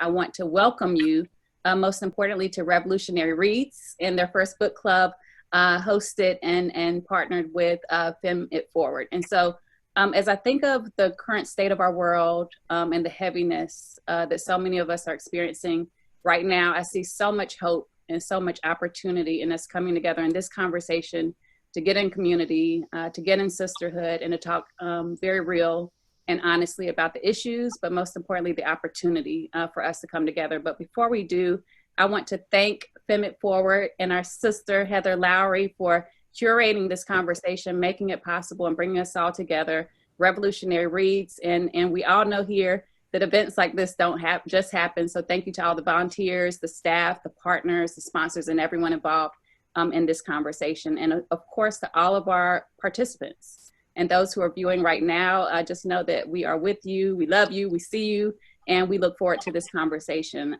I want to welcome you, most importantly, to Revolutionary Reads and their first book club, hosted and partnered with Fem It Forward. And so as I think of the current state of our world and the heaviness that so many of us are experiencing right now, I see so much hope and so much opportunity in us coming together in this conversation to get in community, to get in sisterhood, and to talk very real and honestly about the issues, but most importantly, the opportunity for us to come together. But before we do, I want to thank Fem It Forward and our sister, Heather Lowry, for curating this conversation, making it possible and bringing us all together. Revolutionary Reads, and we all know here that events like this don't just happen. So thank you to all the volunteers, the staff, the partners, the sponsors, and everyone involved in this conversation. And of course, to all of our participants and those who are viewing right now, just know that we are with you, we love you, we see you, and we look forward to this conversation.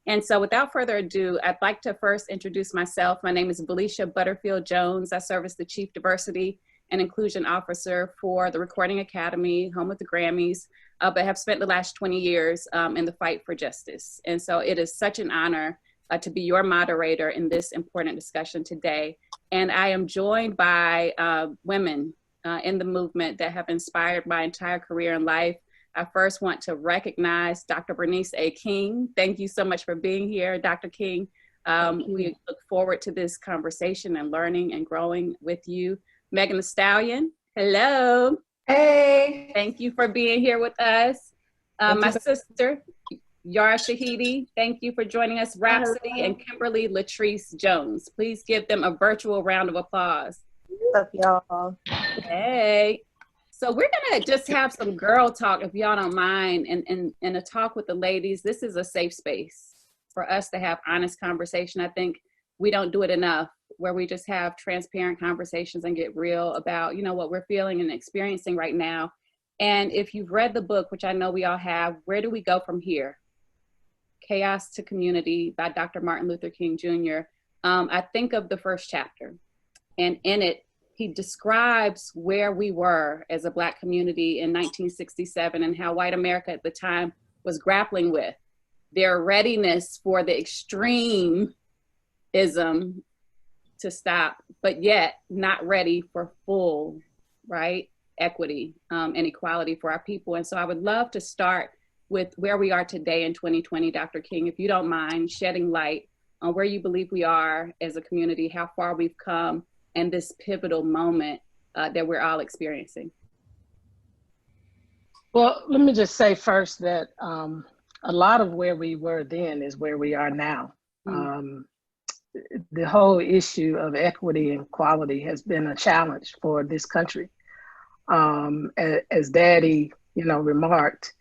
And so without further ado, I'd like to first introduce myself. My name is Felicia Butterfield Jones. I serve as the Chief Diversity and Inclusion Officer for the Recording Academy, home of the Grammys, but have spent the last 20 years in the fight for justice. And so it is such an honor to be your moderator in this important discussion today. And I am joined by women in the movement that have inspired my entire career in life. I first want to recognize Dr. Bernice A. King. Thank you so much for being here, Dr. King. We look forward to this conversation and learning and growing with you. Megan Thee Stallion, hello. Hey. Thank you for being here with us. My sister, Yara Shahidi, thank you for joining us. Rapsody and Kimberly Latrice Jones. Please give them a virtual round of applause. What's up, y'all? Hey. So we're gonna just have some girl talk, if y'all don't mind, and a talk with the ladies. This is a safe space for us to have honest conversation. I think we don't do it enough, where we just have transparent conversations and get real about, you know, what we're feeling and experiencing right now. And if you've read the book, which I know we all have, Where Do We Go From Here? Chaos to Community by Dr. Martin Luther King Jr. I think of the first chapter, and in it, he describes where we were as a Black community in 1967 and how white America at the time was grappling with their readiness for the extremism to stop, but yet not ready for full, right, equity and equality for our people. And so I would love to start with where we are today in 2020, Dr. King, if you don't mind shedding light on where you believe we are as a community, how far we've come, and this pivotal moment that we're all experiencing. Well, let me just say first that a lot of where we were then is where we are now. The whole issue of equity and equality has been a challenge for this country. As Daddy, remarked,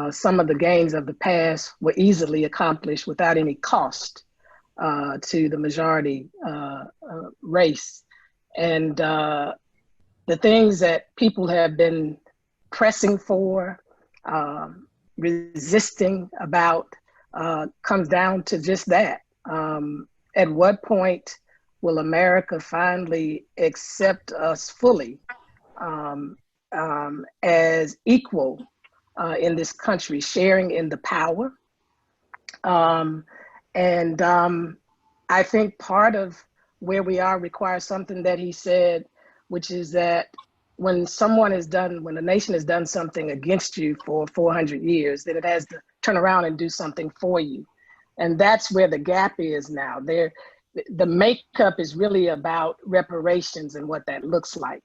some of the gains of the past were easily accomplished without any cost to the majority race. And the things that people have been pressing for, resisting about, comes down to just that. At what point will America finally accept us fully as equal in this country, sharing in the power? I think part of where we are requires something that he said, which is that when a nation has done something against you for 400 years, then it has to turn around and do something for you. And that's where the gap is now. The makeup is really about reparations and what that looks like,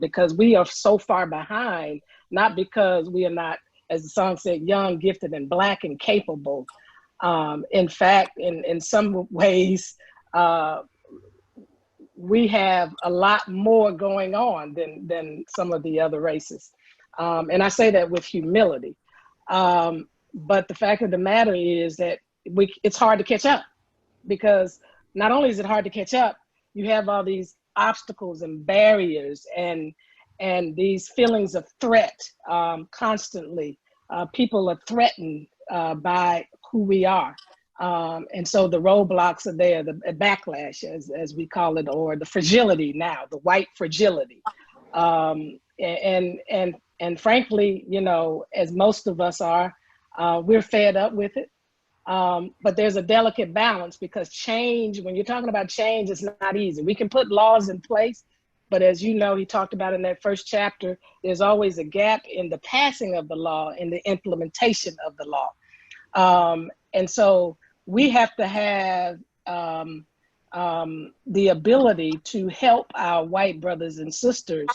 because we are so far behind, not because we are not, as the song said, young, gifted, and Black and capable. In fact, in some ways, we have a lot more going on than some of the other races. And I say that with humility. But the fact of the matter is that it's hard to catch up, because not only is it hard to catch up, you have all these obstacles and barriers and these feelings of threat constantly. People are threatened by who we are. And so the roadblocks are there, the backlash, as we call it, or the fragility now, the white fragility. And frankly, as most of us are, we're fed up with it. But there's a delicate balance, because change, when you're talking about change, it's not easy. We can put laws in place, but as you know, he talked about in that first chapter, there's always a gap in the passing of the law and the implementation of the law. And so we have to have the ability to help our white brothers and sisters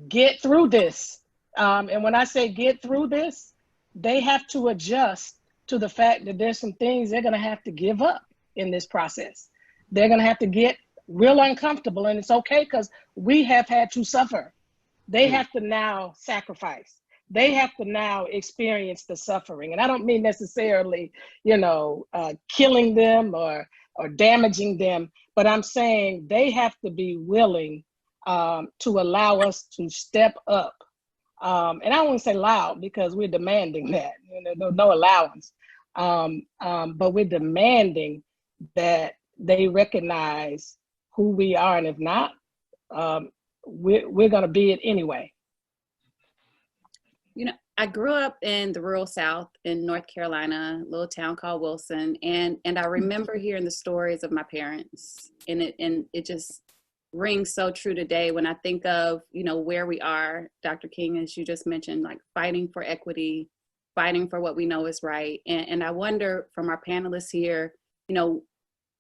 get through this. And when I say get through this, they have to adjust to the fact that there's some things they're going to have to give up in this process. They're going to have to get real uncomfortable, and it's okay, because we have had to suffer. They have to now sacrifice. They have to now experience the suffering. And I don't mean necessarily, killing them or damaging them, but I'm saying they have to be willing to allow us to step up. And I don't want to say loud, because we're demanding that, no allowance. But we're demanding that they recognize who we are. And if not, we're going to be it anyway. I grew up in the rural South in North Carolina, a little town called Wilson. And I remember hearing the stories of my parents, and it just rings so true today when I think of, where we are, Dr. King, as you just mentioned, like fighting for equity, fighting for what we know is right. And I wonder, from our panelists here,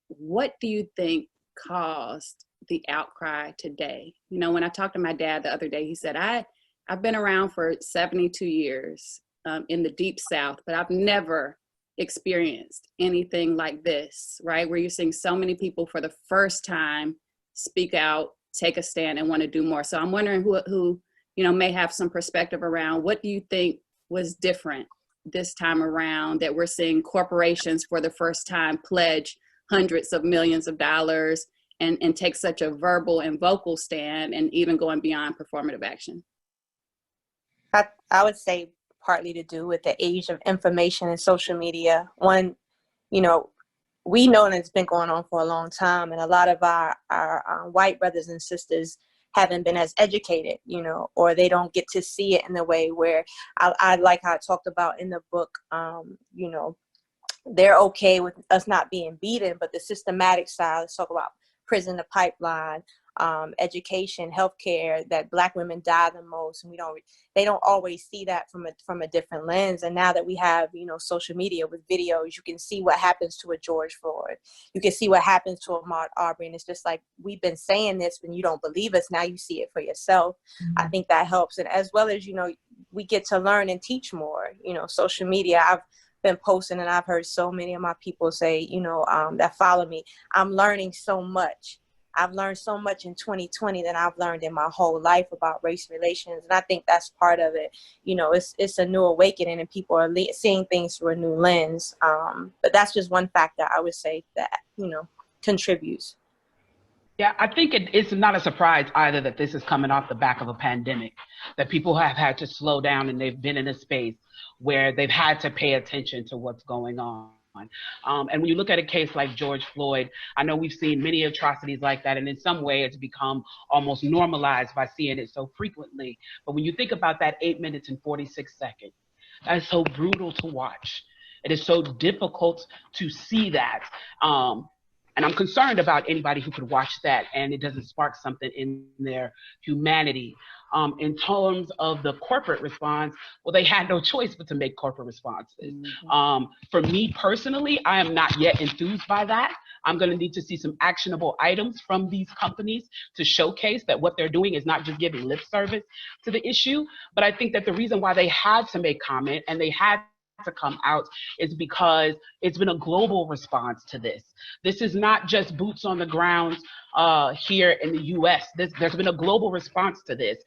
what do you think caused the outcry today? When I talked to my dad the other day, he said, I've been around for 72 years in the deep South, but I've never experienced anything like this, right? Where you're seeing so many people for the first time speak out, take a stand, and want to do more. So I'm wondering who may have some perspective around, what do you think was different this time around, that we're seeing corporations for the first time pledge hundreds of millions of dollars and take such a verbal and vocal stand, and even going beyond performative action? I would say partly to do with the age of information and social media. One, we know that it's been going on for a long time, and a lot of our white brothers and sisters haven't been as educated, or they don't get to see it in the way where I like how I talked about in the book, they're okay with us not being beaten, but the systematic side, let's talk about prison to pipeline, education, healthcare, that Black women die the most, and they don't always see that from a different lens. And now that we have, social media with videos, you can see what happens to a George Floyd, you can see what happens to a Ahmaud Arbery, and it's just like, we've been saying this, when you don't believe us, now you see it for yourself. I think that helps. And as well as, we get to learn and teach more. Social media, I've been posting, and I've heard so many of my people say, that follow me, I'm learning so much. I've learned so much in 2020 than I've learned in my whole life about race relations. And I think that's part of it. It's a new awakening, and people are seeing things through a new lens. But that's just one factor I would say that, contributes. Yeah, I think it's not a surprise either that this is coming off the back of a pandemic, that people have had to slow down, and they've been in a space where they've had to pay attention to what's going on. And when you look at a case like George Floyd, I know we've seen many atrocities like that, and in some way it's become almost normalized by seeing it so frequently. But when you think about that 8 minutes and 46 seconds, that is so brutal to watch. It is so difficult to see that. And I'm concerned about anybody who could watch that and it doesn't spark something in their humanity. In terms of the corporate response, well, they had no choice but to make corporate responses. For me personally, I am not yet enthused by that. I'm going to need to see some actionable items from these companies to showcase that what they're doing is not just giving lip service to the issue. But I think that the reason why they had to make comment and they had to come out is because it's been a global response to this. This is not just boots on the ground here in the US. There's been a global response to this.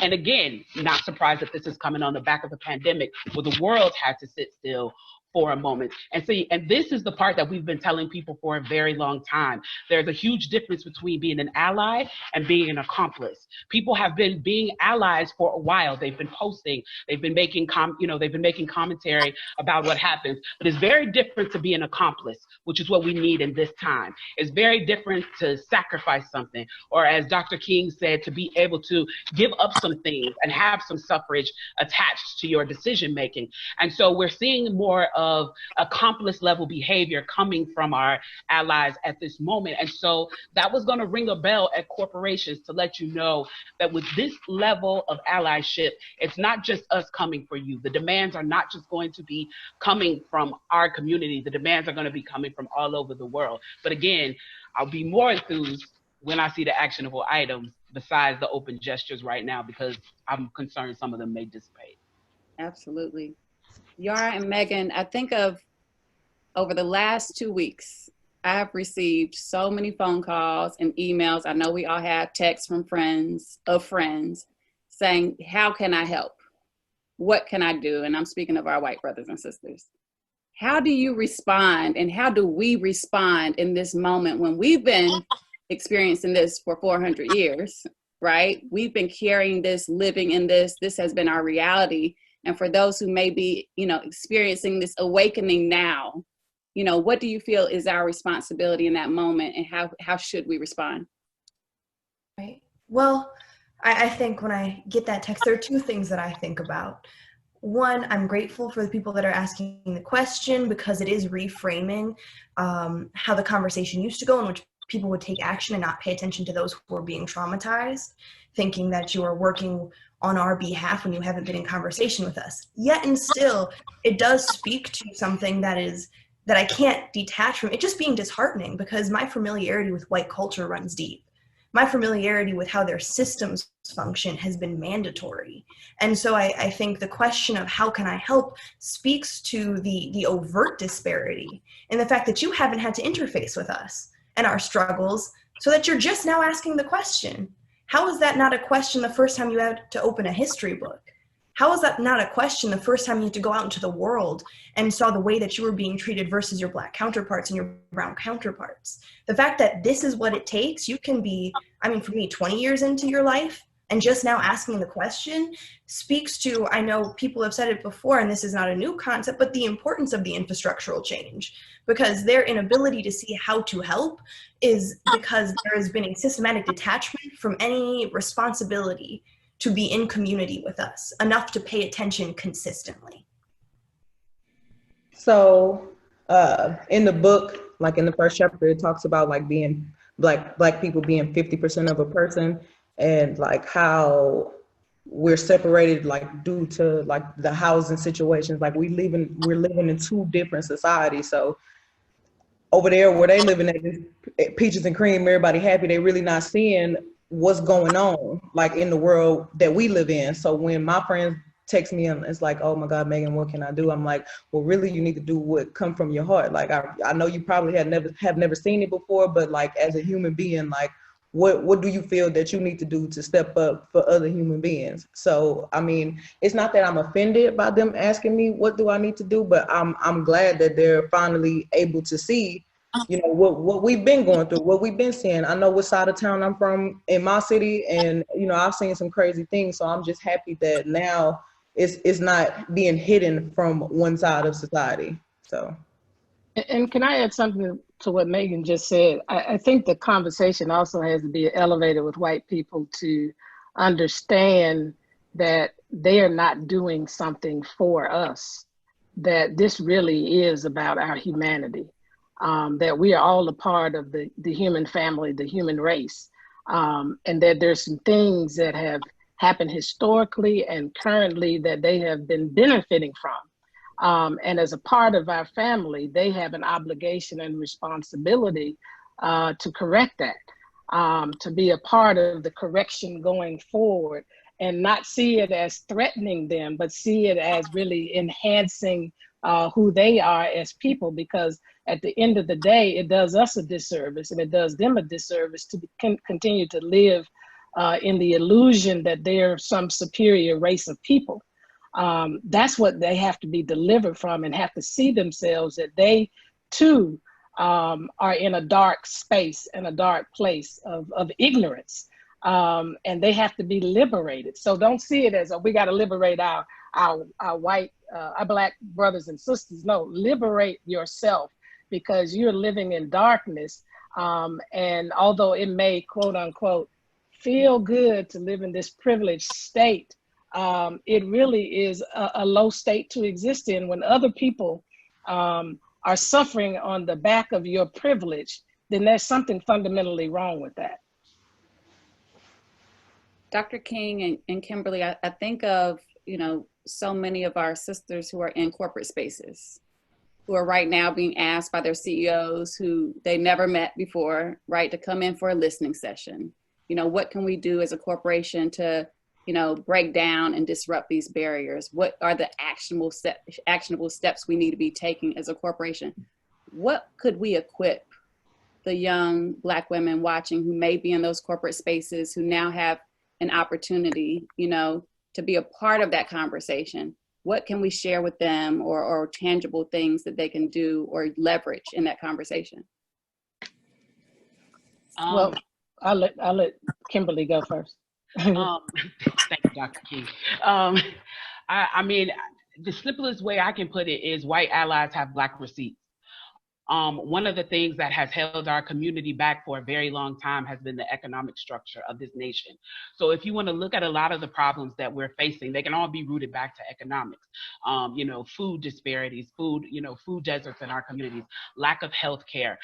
And again, not surprised that this is coming on the back of a pandemic where the world had to sit still for a moment. And this is the part that we've been telling people for a very long time. There's a huge difference between being an ally and being an accomplice. People have been being allies for a while. They've been posting, they've been making commentary about what happens. But it's very different to be an accomplice, which is what we need in this time. It's very different to sacrifice something, or as Dr. King said, to be able to give up some things and have some suffrage attached to your decision making. And so we're seeing more of accomplice level behavior coming from our allies at this moment. And so that was going to ring a bell at corporations to let you know that with this level of allyship, it's not just us coming for you. The demands are not just going to be coming from our community. The demands are going to be coming from all over the world. But again, I'll be more enthused when I see the actionable items besides the open gestures right now, because I'm concerned some of them may dissipate. Absolutely. Yara and Megan, I think of over the last 2 weeks, I've received so many phone calls and emails. I know we all have texts from friends saying, how can I help? What can I do? And I'm speaking of our white brothers and sisters. How do you respond, and how do we respond in this moment when we've been experiencing this for 400 years, right? We've been carrying this, living in this. This has been our reality. And for those who may be, experiencing this awakening now, what do you feel is our responsibility in that moment, and how should we respond? Right. Well, I think when I get that text, there are two things that I think about. One, I'm grateful for the people that are asking the question, because it is reframing how the conversation used to go, in which people would take action and not pay attention to those who are being traumatized, thinking that you are working on our behalf when you haven't been in conversation with us. Yet and still, it does speak to something that I can't detach from. It just being disheartening, because my familiarity with white culture runs deep. My familiarity with how their systems function has been mandatory. And so I think the question of how can I help speaks to the overt disparity and the fact that you haven't had to interface with us and our struggles, so that you're just now asking the question. How is that not a question the first time you had to open a history book? How is that not a question the first time you had to go out into the world and saw the way that you were being treated versus your Black counterparts and your brown counterparts? The fact that this is what it takes, you can be, for me, 20 years into your life, and just now asking the question speaks to, I know people have said it before, and this is not a new concept, but the importance of the infrastructural change, because their inability to see how to help is because there has been a systematic detachment from any responsibility to be in community with us, enough to pay attention consistently. So in the book, like in the first chapter, it talks about like being black people being 50% of a person, and like how we're separated like due to like the housing situations. Like we're living in two different societies. So over there where they living at peaches and cream, everybody happy, they really not seeing what's going on like in the world that we live in. So when my friends text me and it's like, oh my God, Megan, what can I do? I'm like, well, really you need to do what come from your heart. Like I know you probably have never seen it before, but like as a human being, like what do you feel that you need to do to step up for other human beings? So it's not that I'm offended by them asking me what do I need to do, but I'm glad that they're finally able to see what we've been going through, what we've been seeing. I know what side of town I'm from in my city, and I've seen some crazy things. So I'm just happy that now it's not being hidden from one side of society. So, and can I add something to what Megan just said? I think the conversation also has to be elevated with white people to understand that they are not doing something for us, that this really is about our humanity. That we are all a part of the human family, the human race, and that there's some things that have happened historically and currently that they have been benefiting from. And as a part of our family, they have an obligation and responsibility to correct that, to be a part of the correction going forward, and not see it as threatening them, but see it as really enhancing who they are as people, because at the end of the day, it does us a disservice and it does them a disservice to continue to live in the illusion that they're some superior race of people. That's what they have to be delivered from, and have to see themselves that they too are in a dark space and a dark place of ignorance. And they have to be liberated. So don't see it as we got to liberate our white, our Black brothers and sisters. No, liberate yourself, because you're living in darkness And although it may, quote unquote, feel good to live in this privileged state, it really is a low state to exist in when other people are suffering on the back of your privilege. Then there's something fundamentally wrong with that. Dr. King and Kimberly, I think of, you know, so many of our sisters who are in corporate spaces, who are right now being asked by their CEOs who they never met before, right, to come in for a listening session. You know, what can we do as a corporation to, you know, break down and disrupt these barriers? What are the actionable steps we need to be taking as a corporation? What could we equip the young Black women watching who may be in those corporate spaces, who now have an opportunity, you know, to be a part of that conversation? What can we share with them, or tangible things that they can do or leverage in that conversation? Well, I'll let Kimberly go first. Thank you, Dr. King. I mean, the simplest way I can put it is white allies have Black receipts. One of the things that has held our community back for a very long time has been the economic structure of this nation. So if you want to look at a lot of the problems that we're facing, they can all be rooted back to economics. You know, food disparities, food deserts in our communities, lack of health care,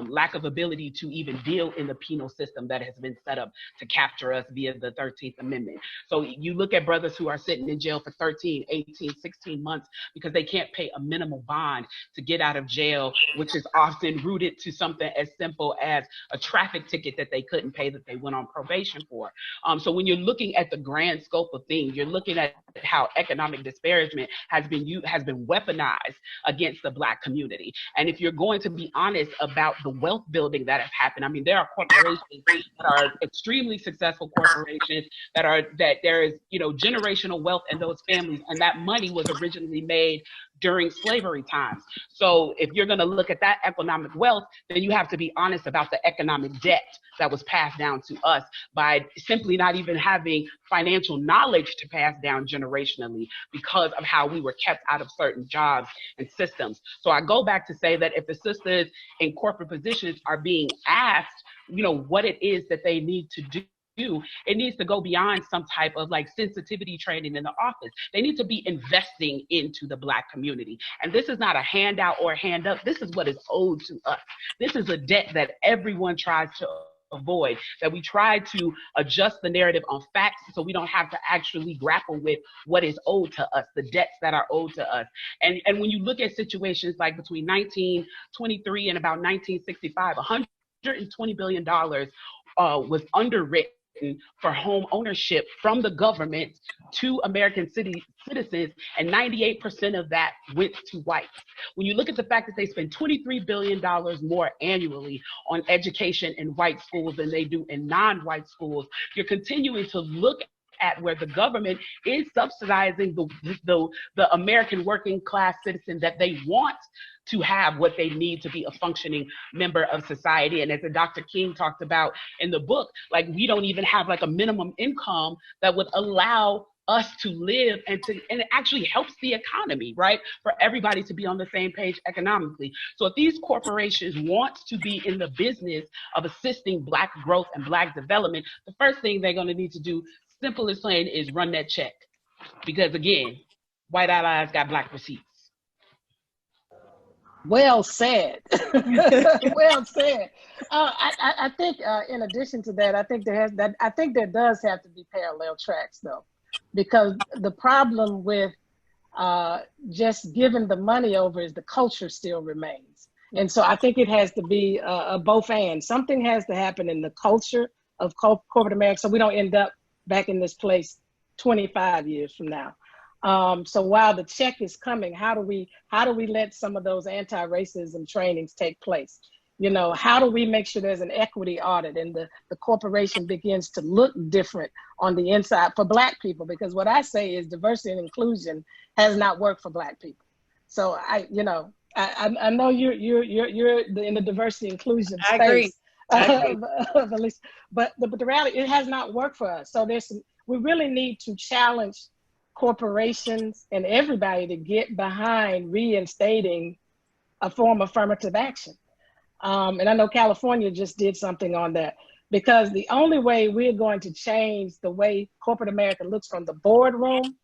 lack of ability to even deal in the penal system that has been set up to capture us via the 13th Amendment. So you look at brothers who are sitting in jail for 13, 18, 16 months because they can't pay a minimal bond to get out of jail, which is often rooted to something as simple as a traffic ticket that they couldn't pay that they went on probation for. So when you're looking at the grand scope of things, you're looking at how economic disparagement has been weaponized against the Black community. And if you're going to be honest about the wealth building that has happened, I mean, there are corporations that are extremely successful corporations that there is, you know, generational wealth in those families, and that money was originally made during slavery times. So if you're going to look at that economic wealth, then you have to be honest about the economic debt that was passed down to us by simply not even having financial knowledge to pass down generationally because of how we were kept out of certain jobs and systems. So I go back to say that if the sisters in corporate positions are being asked, you know, what it is that they need to do, it needs to go beyond some type of like sensitivity training in the office. They need to be investing into the Black community. And this is not a handout or a hand up. This is what is owed to us. This is a debt that everyone tries to avoid, that we try to adjust the narrative on facts so we don't have to actually grapple with what is owed to us, the debts that are owed to us. And when you look at situations like between 1923 and about 1965, $120 billion was underwritten for home ownership from the government to American citizens, and 98% of that went to whites. When you look at the fact that they spend $23 billion more annually on education in white schools than they do in non-white schools, you're continuing to look at where the government is subsidizing the American working class citizen that they want to have what they need to be a functioning member of society. And as Dr. King talked about in the book, like we don't even have like a minimum income that would allow us to live, and it actually helps the economy, right? For everybody to be on the same page economically. So if these corporations want to be in the business of assisting Black growth and Black development, the first thing they're going to need to do, simple as plain, is run that check. Because again, white allies got Black receipts. Well said. Well said. I think in addition to that, I think there does have to be parallel tracks though, because the problem with just giving the money over is the culture still remains. And so I think it has to be a both and. Something has to happen in the culture of corporate America so we don't end up back in this place 25 years from now. So while the check is coming, how do we let some of those anti-racism trainings take place? You know, how do we make sure there's an equity audit and the corporation begins to look different on the inside for Black people? Because what I say is diversity and inclusion has not worked for Black people. So I know you're in the diversity inclusion space. I agree. But the reality, it has not worked for us. So we really need to challenge corporations and everybody to get behind reinstating a form of affirmative action. And I know California just did something on that, because the only way we're going to change the way corporate America looks from the boardroom,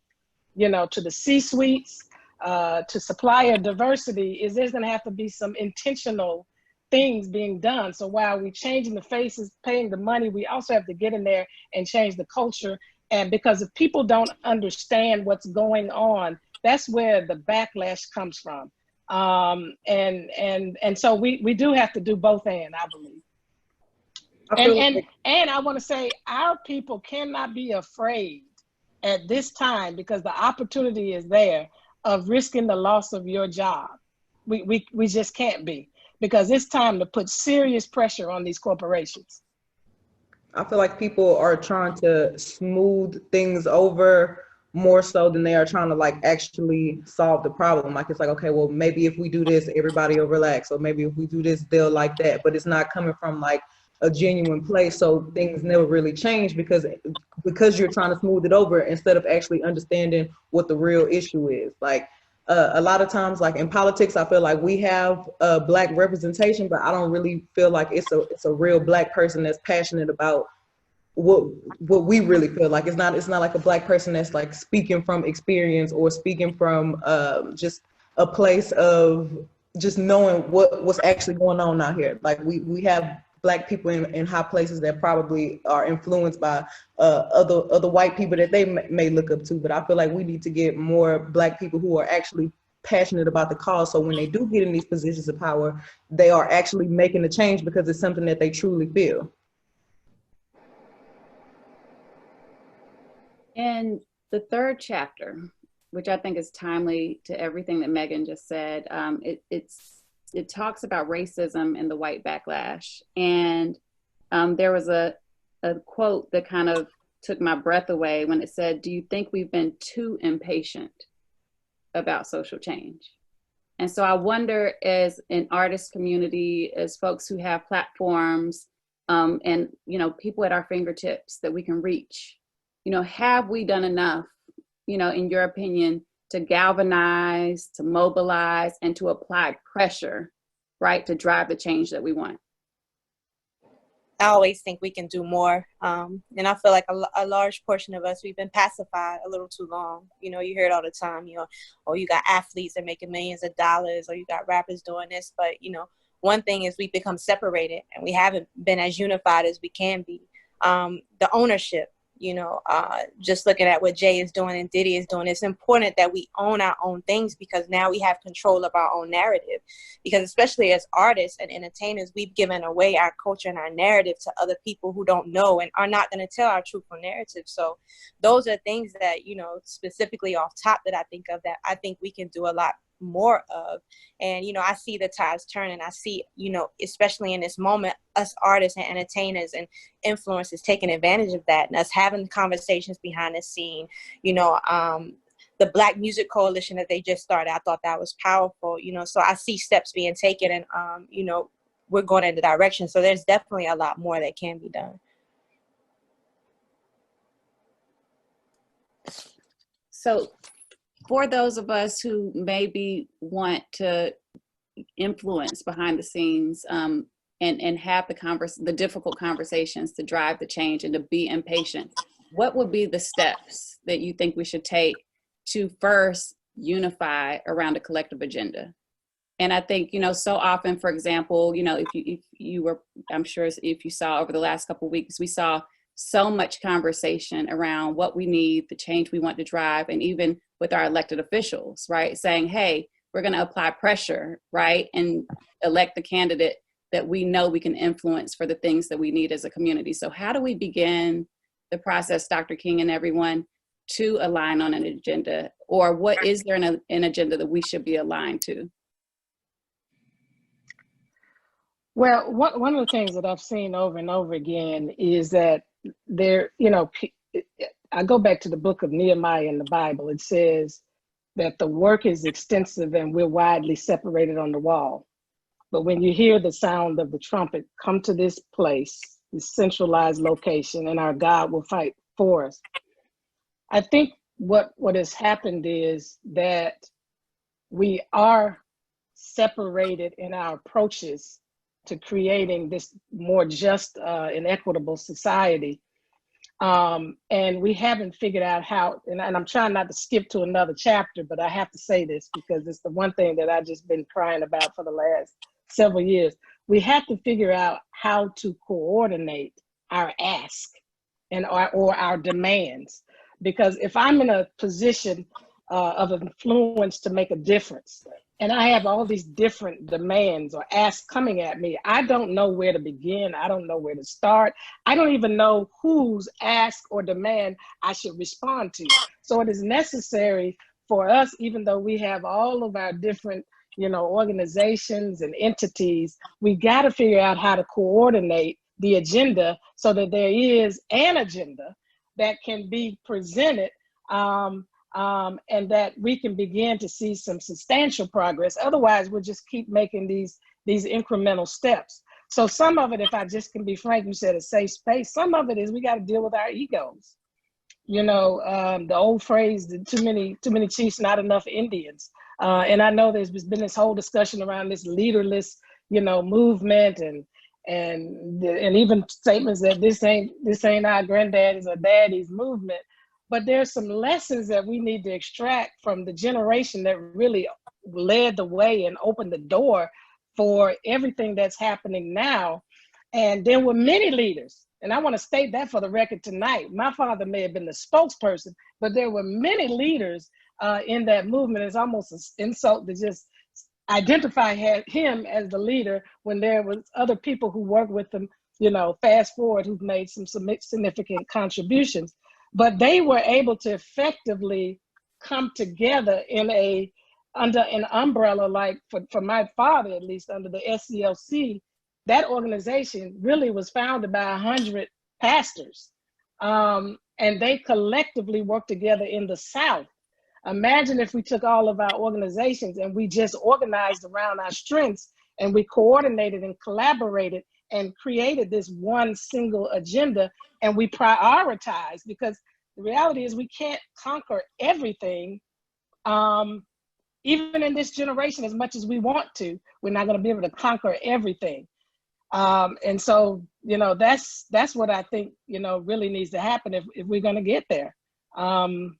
you know, to the C-suites, to supplier diversity, is there's going to have to be some intentional things being done. So while we're changing the faces, paying the money, we also have to get in there and change the culture. And because if people don't understand what's going on, that's where the backlash comes from. And so we do have to do both and, I believe. And I want to say, our people cannot be afraid at this time, because the opportunity is there, of risking the loss of your job. We just can't be, because it's time to put serious pressure on these corporations. I feel like people are trying to smooth things over more so than they are trying to like actually solve the problem. Like, it's like, okay, well, maybe if we do this, everybody will relax, or maybe if we do this, they'll like that. But it's not coming from like a genuine place, so things never really change, because you're trying to smooth it over instead of actually understanding what the real issue is. Like, a lot of times, like in politics, I feel like we have Black representation, but I don't really feel like it's a real Black person that's passionate about what we really feel like. It's not like a Black person that's like speaking from experience, or speaking from just a place of just knowing what's actually going on out here. Like, we have Black people in high places that probably are influenced by other white people that they may look up to. But I feel like we need to get more Black people who are actually passionate about the cause, so when they do get in these positions of power, they are actually making a change because it's something that they truly feel. And the third chapter, which I think is timely to everything that Megan just said, it talks about racism and the white backlash. And there was a quote that kind of took my breath away when it said, "Do you think we've been too impatient about social change?" And so I wonder, as an artist community, as folks who have platforms, and, you know, people at our fingertips that we can reach, you know, have we done enough, you know, in your opinion, to galvanize, to mobilize, and to apply pressure, right, to drive the change that we want? I always think we can do more. And I feel like a large portion of us, we've been pacified a little too long. You know, you hear it all the time, you know, oh, you got athletes that making millions of dollars, or you got rappers doing this. But, you know, one thing is we've become separated, and we haven't been as unified as we can be. The ownership, you know, just looking at what Jay is doing and Diddy is doing, it's important that we own our own things, because now we have control of our own narrative. Because especially as artists and entertainers, we've given away our culture and our narrative to other people who don't know and are not going to tell our truthful narrative. So those are things that, you know, specifically off top, that I think of, that I think we can do a lot more of. And, you know, I see the tides turning. I see, you know, especially in this moment, us artists and entertainers and influencers taking advantage of that, and us having conversations behind the scene. You know, the Black Music Coalition that they just started, I thought that was powerful. You know, so I see steps being taken, and you know, we're going in the direction. So there's definitely a lot more that can be done. So for those of us who maybe want to influence behind the scenes, and have the difficult conversations to drive the change and to be impatient, what would be the steps that you think we should take to first unify around a collective agenda? And I think, you know, so often, for example, you know, if you were, I'm sure if you saw over the last couple of weeks, we saw so much conversation around what we need, the change we want to drive, and even with our elected officials, right? Saying, hey, we're going to apply pressure, right? And elect the candidate that we know we can influence for the things that we need as a community. So how do we begin the process, Dr. King and everyone, to align on an agenda? Or what is there an agenda that we should be aligned to? Well, one of the things that I've seen over and over again is that there, you know, I go back to the book of Nehemiah in the Bible. It says that the work is extensive and we're widely separated on the wall. But when you hear the sound of the trumpet, come to this place, this centralized location, and our God will fight for us. I think what has happened is that we are separated in our approaches to creating this more just and equitable society. And we haven't figured out how, and I'm trying not to skip to another chapter, but I have to say this because it's the one thing that I've just been crying about for the last several years. We have to figure out how to coordinate our ask or our demands. Because if I'm in a position of influence to make a difference, and I have all these different demands or asks coming at me, I don't know where to begin. I don't know where to start. I don't even know whose ask or demand I should respond to. So it is necessary for us, even though we have all of our different, organizations and entities, we got to figure out how to coordinate the agenda so that there is an agenda that can be presented and that we can begin to see some substantial progress. Otherwise, we'll just keep making these incremental steps. So some of it, if I just can be frank, you said a safe space. Some of it is we got to deal with our egos. The old phrase, too many chiefs, not enough Indians. And I know there's been this whole discussion around this leaderless, movement and even statements that this ain't our granddaddy's or daddy's movement. But there's some lessons that we need to extract from the generation that really led the way and opened the door for everything that's happening now. And there were many leaders, and I want to state that for the record tonight. My father may have been the spokesperson, but there were many leaders in that movement. It's almost an insult to just identify him as the leader when there was other people who worked with him, fast forward, who've made some significant contributions. But they were able to effectively come together under an umbrella, like for my father, at least under the SCLC. That organization really was founded by 100 pastors. And they collectively worked together in the South. Imagine if we took all of our organizations and we just organized around our strengths and we coordinated and collaborated and created this one single agenda and we prioritized, because the reality is we can't conquer everything. Even in this generation, as much as we want to, we're not going to be able to conquer everything. And so, that's what I think, really needs to happen if we're going to get there. And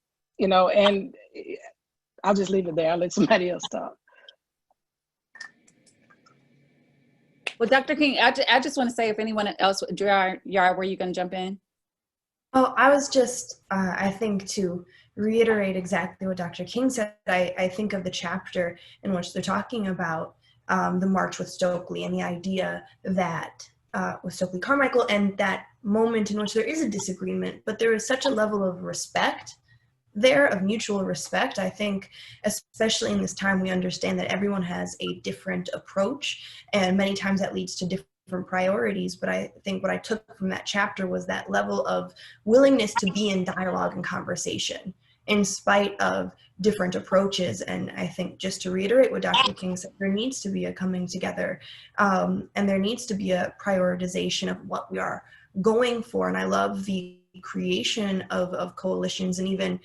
I'll just leave it there. I'll let somebody else talk. Well, Dr. King, I just want to say, if anyone else, Yara, were you going to jump in? Oh, I was just, I think, to reiterate exactly what Dr. King said, I think of the chapter in which they're talking about the march with Stokely and the idea that with Stokely Carmichael and that moment in which there is a disagreement, but there is such a level of respect there, of mutual respect. I think, especially in this time, we understand that everyone has a different approach, and many times that leads to different priorities. But I think what I took from that chapter was that level of willingness to be in dialogue and conversation in spite of different approaches. And I think, just to reiterate what Dr. King said, there needs to be a coming together, and there needs to be a prioritization of what we are going for. And I love the creation of coalitions. And even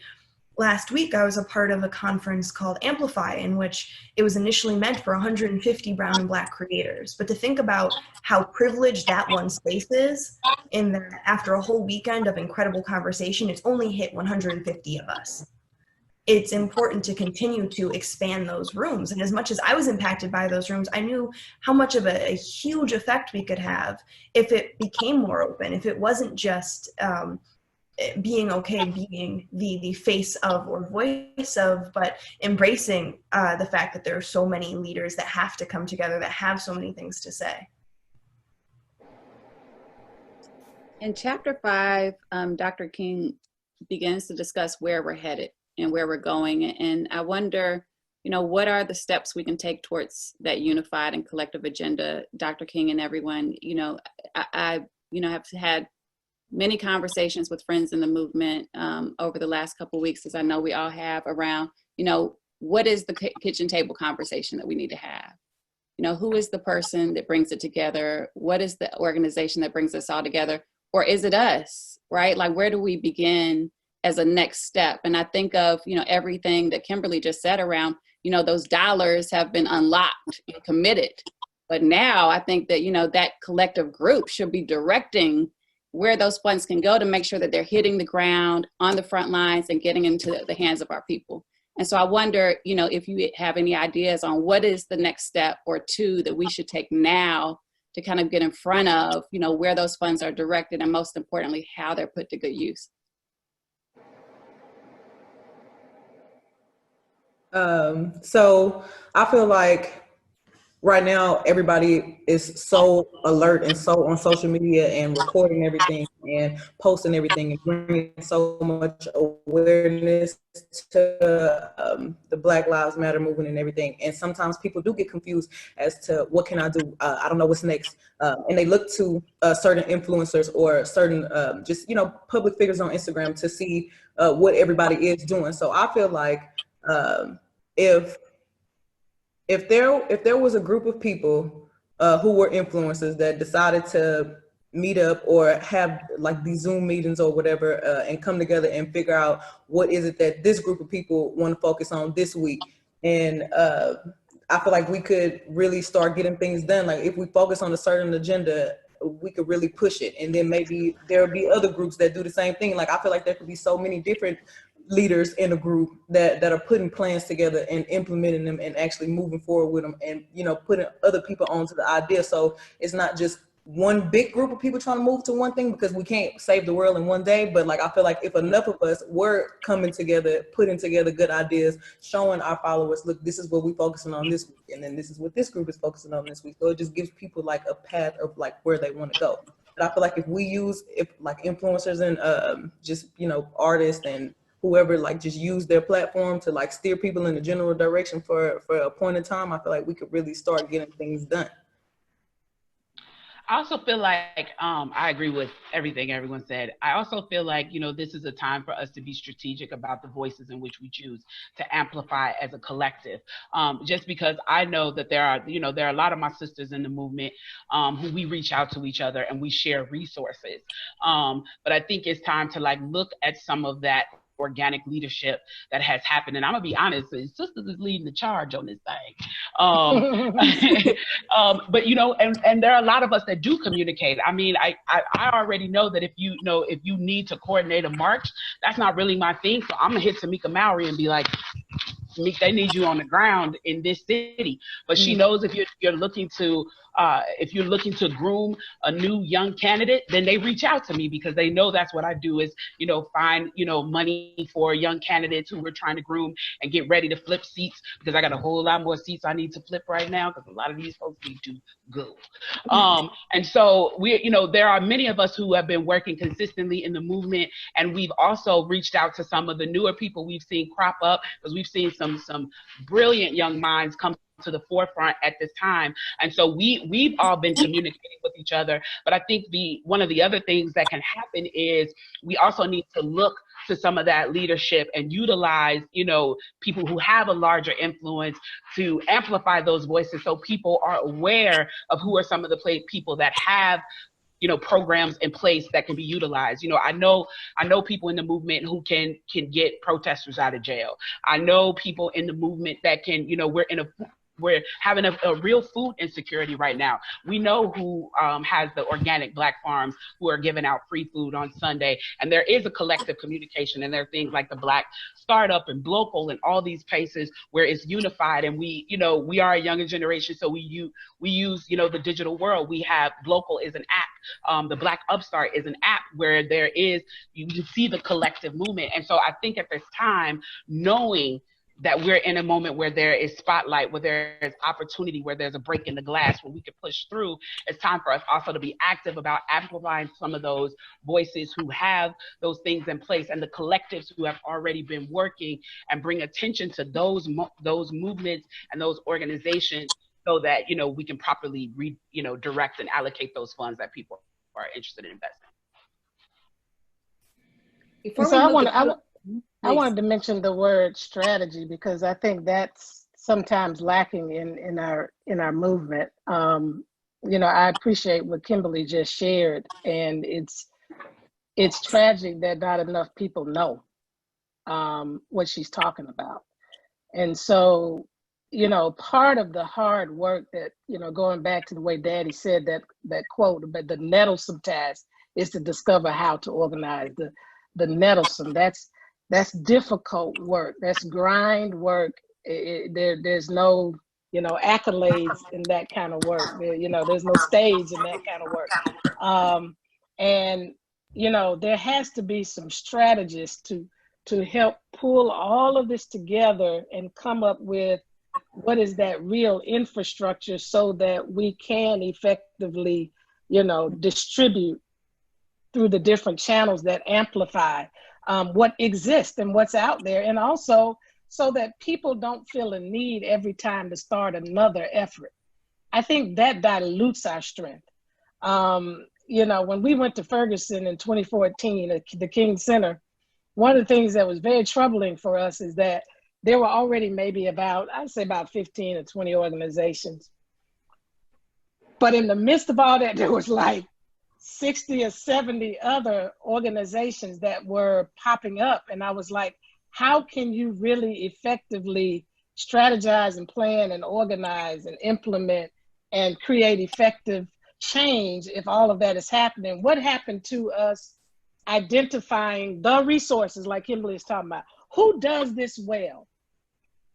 last week, I was a part of a conference called Amplify, in which it was initially meant for 150 Brown and Black creators. But to think about how privileged that one space is, in that after a whole weekend of incredible conversation, it's only hit 150 of us. It's important to continue to expand those rooms. And as much as I was impacted by those rooms, I knew how much of a huge effect we could have if it became more open, if it wasn't just being okay, being the face of or voice of, but embracing the fact that there are so many leaders that have to come together, that have so many things to say. In chapter 5, Dr. King begins to discuss where we're headed and where we're going. And I wonder, what are the steps we can take towards that unified and collective agenda, Dr. King and everyone? I have had many conversations with friends in the movement over the last couple of weeks, as I know we all have, around, what is the kitchen table conversation that we need to have? Who is the person that brings it together? What is the organization that brings us all together? Or is it us, right? Like, where do we begin as a next step? And I think of, everything that Kimberly just said around, those dollars have been unlocked and committed But now I think that, that collective group should be directing where those funds can go to make sure that they're hitting the ground on the front lines and getting into the hands of our people. And so I wonder, if you have any ideas on what is the next step or two that we should take now to kind of get in front of, where those funds are directed, and most importantly, how they're put to good use. So I feel like right now everybody is so alert and so on social media and recording everything and posting everything and bringing so much awareness to the Black Lives Matter movement and everything. And sometimes people do get confused as to what can I do? I don't know what's next. And they look to certain influencers or certain just, public figures on Instagram to see what everybody is doing. So I feel like if there was a group of people who were influencers that decided to meet up or have like these Zoom meetings or whatever and come together and figure out what is it that this group of people want to focus on this week. And I feel like we could really start getting things done. Like if we focus on a certain agenda, we could really push it. And then maybe there'll be other groups that do the same thing. Like I feel like there could be so many different leaders in a group that are putting plans together and implementing them and actually moving forward with them and, putting other people onto the idea. So it's not just one big group of people trying to move to one thing, because we can't save the world in one day. But like, I feel like if enough of us were coming together, putting together good ideas, showing our followers, look, this is what we're focusing on this week. And then this is what this group is focusing on this week. So it just gives people like a path of like where they want to go. But I feel like if like influencers and just, artists and whoever like just use their platform to like steer people in the general direction for a point in time, I feel like we could really start getting things done. I also feel like I agree with everything everyone said. I also feel like, this is a time for us to be strategic about the voices in which we choose to amplify as a collective. Just because I know that there are a lot of my sisters in the movement who we reach out to each other and we share resources. But I think it's time to like look at some of that organic leadership that has happened. And I'm gonna be honest, sisters is leading the charge on this thing. But and there are a lot of us that do communicate. I mean, I already know that if you need to coordinate a march, that's not really my thing. So I'm gonna hit Tamika Mallory and be like, Tamika, they need you on the ground in this city. But she knows if you're looking to groom a new young candidate, then they reach out to me because they know that's what I do is, find, money for young candidates who we're trying to groom and get ready to flip seats, because I got a whole lot more seats I need to flip right now because a lot of these folks need to go. And so there are many of us who have been working consistently in the movement, and we've also reached out to some of the newer people we've seen crop up, because we've seen some brilliant young minds come to the forefront at this time. And so we've all been communicating with each other. But I think one of the other things that can happen is we also need to look to some of that leadership and utilize, people who have a larger influence to amplify those voices so people are aware of who are some of the people that have programs in place that can be utilized. I know people in the movement who can get protesters out of jail. I know people in the movement that can, we're having a real food insecurity right now. We know who has the organic Black farms who are giving out free food on Sunday. And there is a collective communication, and there are things like the Black Startup and Blocal and all these places where it's unified. And we are a younger generation, so we use the digital world. We have Blocal is an app. The Black Upstart is an app where you can see the collective movement. And so I think at this time, knowing that we're in a moment where there is spotlight, where there is opportunity, where there's a break in the glass, where we can push through, it's time for us also to be active about amplifying some of those voices who have those things in place, and the collectives who have already been working, and bring attention to those movements and those organizations so that, we can properly direct and allocate those funds that people are interested in investing. I wanted to mention the word strategy, because I think that's sometimes lacking in our movement. I appreciate what Kimberly just shared, and it's tragic that not enough people know what she's talking about. And so you know, part of the hard work that, you know, going back to the way Daddy said that quote, but the nettlesome task is to discover how to organize the nettlesome. That's difficult work. That's grind work. There's no, you know, accolades in that kind of work. You know, there's no stage in that kind of work. And, you know, there has to be some strategists to help pull all of this together and come up with what is that real infrastructure so that we can effectively, you know, distribute through the different channels that amplify what exists and what's out there. And also so that people don't feel a need every time to start another effort. I think that dilutes our strength. You know, when we went to Ferguson in 2014, the King Center, one of the things that was very troubling for us is that there were already maybe I'd say about 15 or 20 organizations. But in the midst of all that, there was like 60 or 70 other organizations that were popping up. And I was like, how can you really effectively strategize and plan and organize and implement and create effective change if all of that is happening? What happened to us identifying the resources like Kimberly is talking about? Who does this well?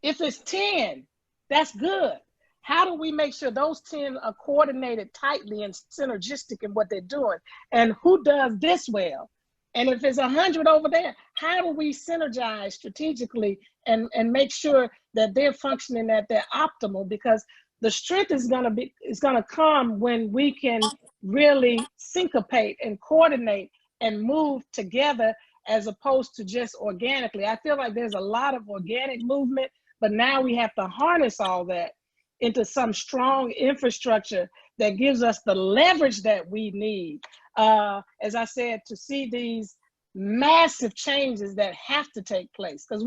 If it's 10, that's good. How do we make sure those 10 are coordinated tightly and synergistic in what they're doing? And who does this well? And if it's 100 over there, how do we synergize strategically and make sure that they're functioning at their optimal? Because the strength is gonna come when we can really syncopate and coordinate and move together as opposed to just organically. I feel like there's a lot of organic movement, but now we have to harness all that into some strong infrastructure that gives us the leverage that we need, as I said, to see these massive changes that have to take place. Because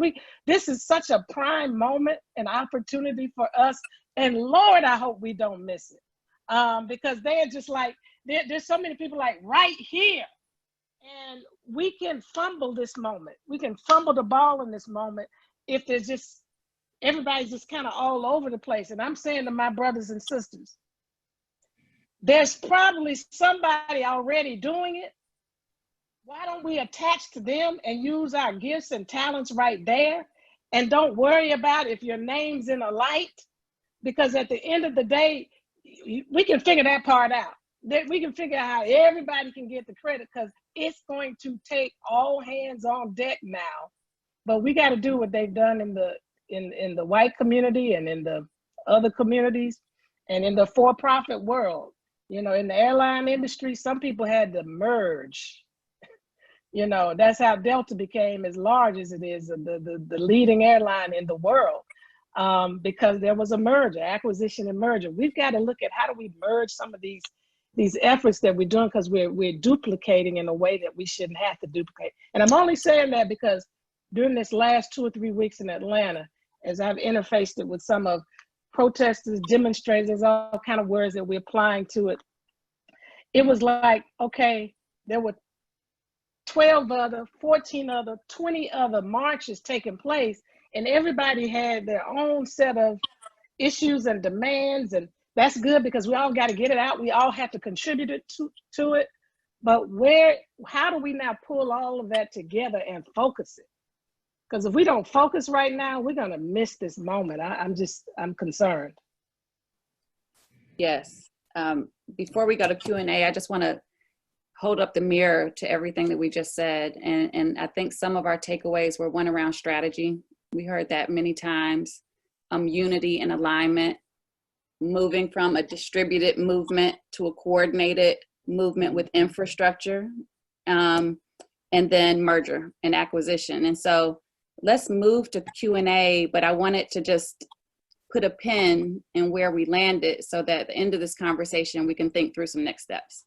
this is such a prime moment and opportunity for us. And Lord, I hope we don't miss it. Because they're just like, there's so many people like right here. And we can fumble this moment. We can fumble the ball in this moment if there's just, everybody's just kind of all over the place. And I'm saying to my brothers and sisters, there's probably somebody already doing it. Why don't we attach to them and use our gifts and talents right there? And don't worry about if your name's in a light, because at the end of the day, we can figure that part out. We can figure out how everybody can get the credit, because it's going to take all hands on deck now. But we got to do what they've done in the white community and in the other communities and in the for-profit world. You know, in the airline industry, some people had to merge. You know, that's how Delta became as large as it is, the leading airline in the world, because there was a merger, acquisition and merger. We've got to look at how do we merge some of these efforts that we're doing, because we're duplicating in a way that we shouldn't have to duplicate. And I'm only saying that because during this last 2 or 3 weeks in Atlanta, as I've interfaced it with some of protesters, demonstrators, all kind of words that we're applying to it, it was like, okay, there were 12 other, 14 other, 20 other marches taking place, and everybody had their own set of issues and demands, and that's good because we all got to get it out. We all have to contribute to it. But how do we now pull all of that together and focus it? Because if we don't focus right now, we're going to miss this moment. I'm concerned. Yes. Before we go to Q&A, I just want to hold up the mirror to everything that we just said. And I think some of our takeaways were one around strategy. We heard that many times. Unity and alignment, moving from a distributed movement to a coordinated movement with infrastructure, and then merger and acquisition. And so let's move to Q&A, but I wanted to just put a pin in where we landed so that at the end of this conversation, we can think through some next steps.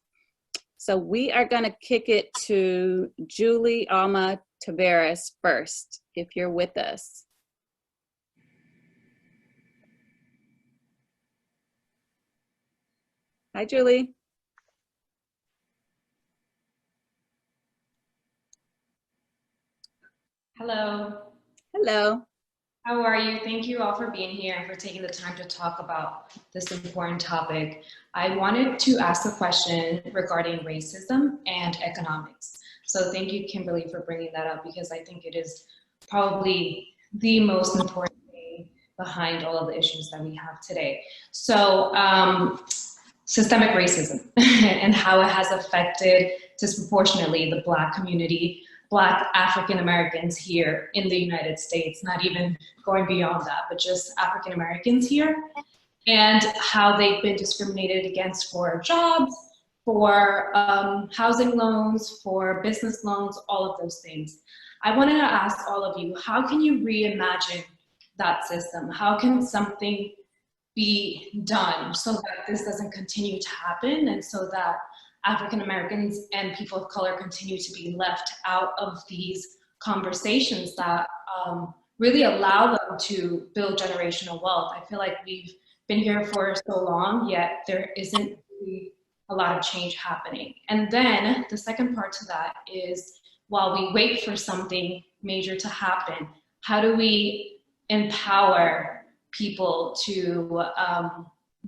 So we are gonna kick it to Julie Alma Taveras first, if you're with us. Hi, Julie. Hello. Hello. How are you? Thank you all for being here and for taking the time to talk about this important topic. I wanted to ask a question regarding racism and economics. So thank you, Kimberly, for bringing that up, because I think it is probably the most important thing behind all of the issues that we have today. So systemic racism and how it has affected disproportionately the Black community, Black African Americans here in the United States, not even going beyond that, but just African Americans here, and how they've been discriminated against for jobs, for housing loans, for business loans, all of those things. I wanted to ask all of you, how can you reimagine that system? How can something be done so that this doesn't continue to happen, and so that African Americans and people of color continue to be left out of these conversations that really allow them to build generational wealth? I feel like we've been here for so long, yet there isn't really a lot of change happening. And then the second part to that is, while we wait for something major to happen, how do we empower people to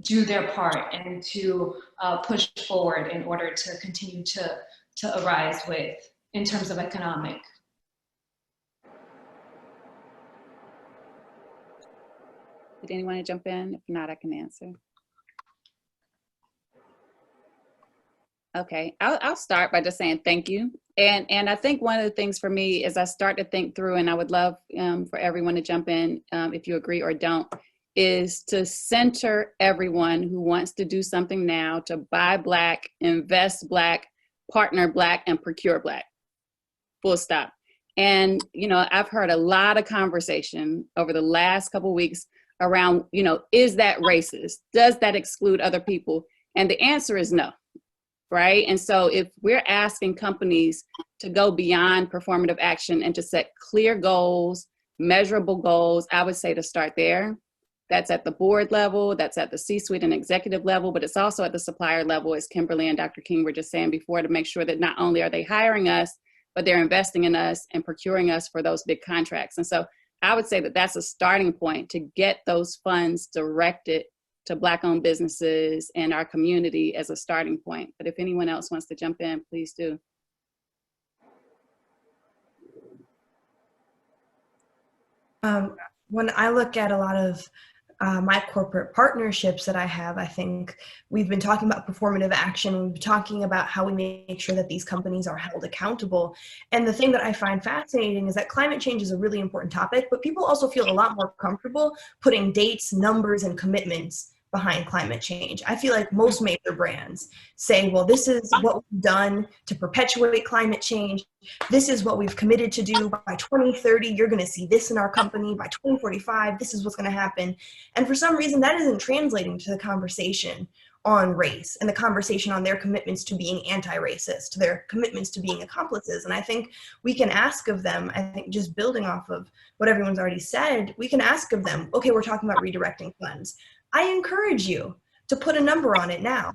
do their part and to push forward in order to continue to arise with, in terms of economic? Did anyone want to jump in? If not, I can answer. Okay, I'll start by just saying thank you. And I think one of the things for me is I start to think through, and I would love for everyone to jump in if you agree or don't, is to center everyone who wants to do something now to buy Black, invest Black, partner Black, and procure Black. Full stop. And, you know, I've heard a lot of conversation over the last couple of weeks around, you know, is that racist? Does that exclude other people? And the answer is no, right? And so if we're asking companies to go beyond performative action and to set clear goals, measurable goals, I would say to start there. That's at the board level, that's at the C-suite and executive level, but it's also at the supplier level, as Kimberly and Dr. King were just saying before, to make sure that not only are they hiring us, but they're investing in us and procuring us for those big contracts. And so I would say that that's a starting point to get those funds directed to Black-owned businesses and our community as a starting point. But if anyone else wants to jump in, please do. When I look at a lot of my corporate partnerships that I have, I think we've been talking about performative action. We've been talking about how we make sure that these companies are held accountable. And the thing that I find fascinating is that climate change is a really important topic, but people also feel a lot more comfortable putting dates, numbers, and commitments behind climate change. I feel like most major brands say, well, this is what we've done to perpetuate climate change. This is what we've committed to do. By 2030, you're going to see this in our company. By 2045, this is what's going to happen. And for some reason, that isn't translating to the conversation on race and the conversation on their commitments to being anti-racist, to their commitments to being accomplices. And I think we can ask of them, I think just building off of what everyone's already said, we can ask of them, okay, we're talking about redirecting funds. I encourage you to put a number on it now.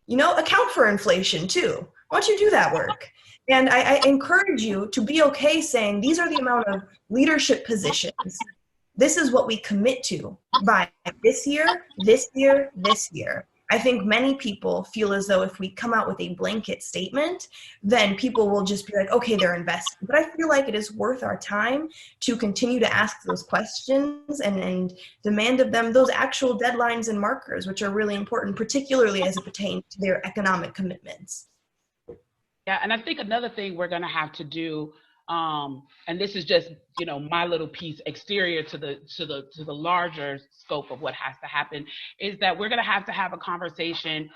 You know, account for inflation too. Why don't you do that work? And I encourage you to be okay saying, these are the amount of leadership positions. This is what we commit to by this year, this year, this year. I think many people feel as though if we come out with a blanket statement, then people will just be like, okay, they're invested. But I feel like it is worth our time to continue to ask those questions and demand of them those actual deadlines and markers, which are really important, particularly as it pertains to their economic commitments. Yeah, and I think another thing we're going to have to do, and this is just, you know, my little piece exterior to the larger scope of what has to happen, is that we're going to have a conversation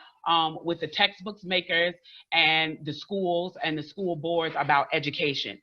with the textbooks makers and the schools and the school boards about education,